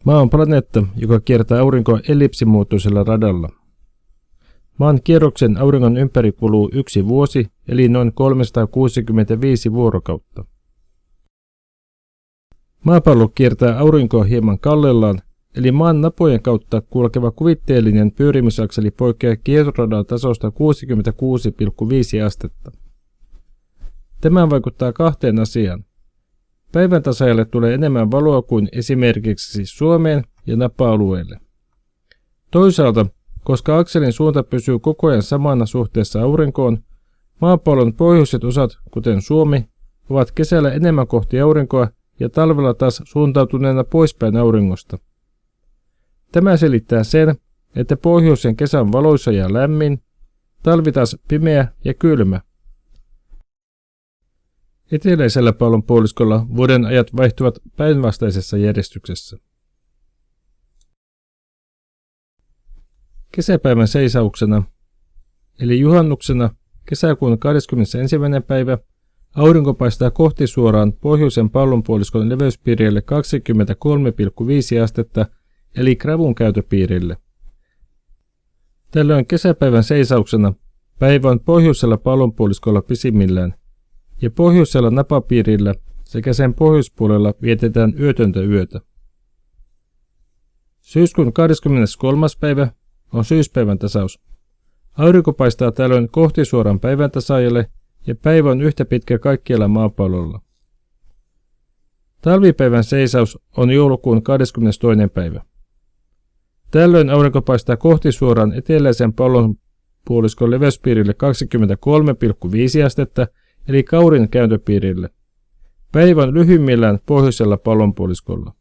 Maa on planeetta, joka kiertää aurinkoa ellipsimuotoisella radalla. Maan kierroksen auringon ympäri kuluu 1 vuosi, eli noin 365 vuorokautta. Maapallo kiertää aurinkoa hieman kallellaan, eli maan napojen kautta kulkeva kuvitteellinen pyörimisakseli poikkeaa kiertoradan tasosta 66,5 astetta. Tämä vaikuttaa 2 asiaan. Päivän tasaajalle tulee enemmän valoa kuin esimerkiksi Suomeen ja napa-alueelle. Toisaalta, koska akselin suunta pysyy koko ajan samana suhteessa aurinkoon, maapallon pohjoiset osat, kuten Suomi, ovat kesällä enemmän kohti aurinkoa ja talvella taas suuntautuneena poispäin auringosta. Tämä selittää sen, että pohjoisen kesä on valoisa ja lämmin, talvi taas pimeä ja kylmä. Eteläisellä pallonpuoliskolla vuoden ajat vaihtuvat päinvastaisessa järjestyksessä. Kesäpäivän seisauksena, eli juhannuksena kesäkuun 21. päivä, aurinko paistaa kohti suoraan pohjoisen pallonpuoliskon leveyspiirille 23,5 astetta, eli gravun käytöpiirille. Tällöin kesäpäivän seisauksena päivä on pohjoisella pallonpuoliskolla pisimmillään, ja pohjoisella napapiirillä sekä sen pohjoispuolella vietetään yötöntä yötä. Syyskuun 23. päivä on syyspäivän tasaus. Aurinko paistaa tällöin kohti suoraan päivän tasaajalle ja päivä on yhtä pitkä kaikkialla maapallolla. Talvipäivän seisaus on joulukuun 22. päivä. Tällöin aurinko paistaa kohti suoraan eteläisen pallonpuoliskon leveyspiirille 23,5 astetta, eli kaurin kääntöpiirille. Päivä on lyhyimmillään pohjoisella pallonpuoliskolla.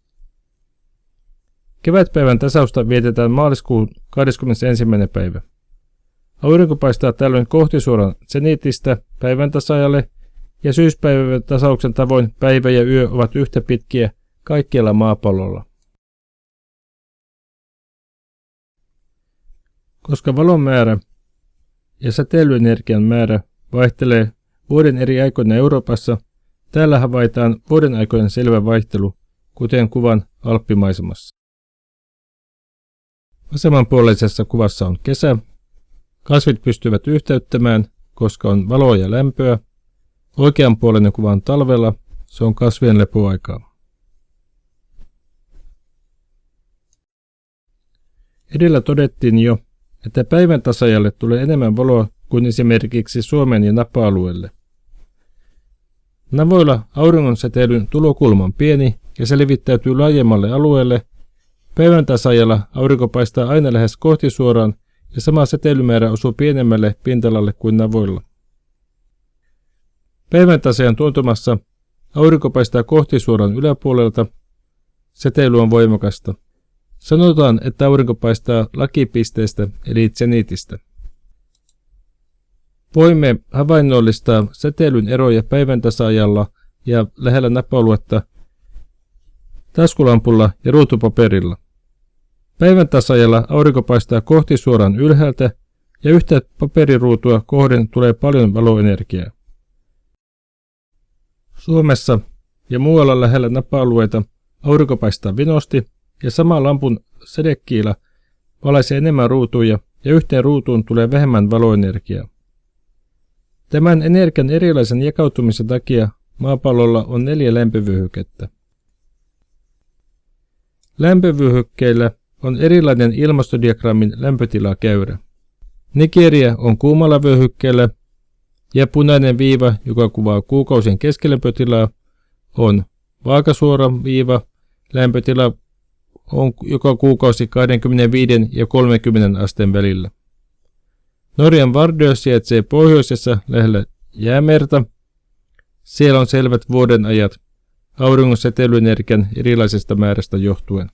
Kevätpäivän tasausta vietetään maaliskuun 21. päivä. Aurinko paistaa tällöin kohti suoraan zenitistä päivän tasaajalle, ja syyspäivän tasauksen tavoin päivä ja yö ovat yhtä pitkiä kaikkialla maapallolla. Koska valon määrä ja säteilyenergian määrä vaihtelee vuoden eri aikoina Euroopassa, täällä havaitaan vuoden aikojen selvä vaihtelu, kuten kuvan alppimaisemassa. Vasemmanpuoleisessa kuvassa on kesä. Kasvit pystyvät yhteyttämään, koska on valoa ja lämpöä. Oikeanpuoleinen kuva on talvella, se on kasvien lepoaikaa. Edellä todettiin jo, että päivän tasaajalle tulee enemmän valoa kuin esimerkiksi Suomen ja napa-alueelle. Navoilla auringon säteilyn tulokulma on pieni ja se levittäytyy laajemmalle alueelle. Päivän tasaajalla aurinko paistaa aina lähes kohti suoraan ja sama säteilymäärä osuu pienemmälle pinta-alalle kuin navoilla. Päivän tasaajan tuntumassa aurinko paistaa kohti suoraan yläpuolelta. Säteily on voimakasta. Sanotaan, että aurinko paistaa lakipisteestä eli zenitistä. Voimme havainnollistaa säteilyn eroja päivän tasaajalla ja lähellä napa-aluetta taskulampulla ja ruutupaperilla. Päivän tasaajalla aurinko paistaa kohti suoraan ylhäältä ja yhtä paperiruutua kohden tulee paljon valoenergiaa. Suomessa ja muualla lähellä napa-alueita aurinko paistaa vinosti ja sama lampun sädekiila valaisee enemmän ruutuja ja yhteen ruutuun tulee vähemmän valoenergiaa. Tämän energian erilaisen jakautumisen takia maapallolla on 4 lämpövyöhykettä. Lämpövyöhykkeillä on erilainen ilmastodiagrammin lämpötilakäyrä. Nigeria on kuumalla vyöhykkeellä ja punainen viiva, joka kuvaa kuukausien keskilämpötilaa, on vaakasuora viiva. Lämpötila on joka kuukausi 25 ja 30 asteen välillä. Norjan Vardö sijaitsee pohjoisessa lähellä Jäämerta. Siellä on selvät vuodenajat auringon säteilyenergian erilaisesta määrästä johtuen.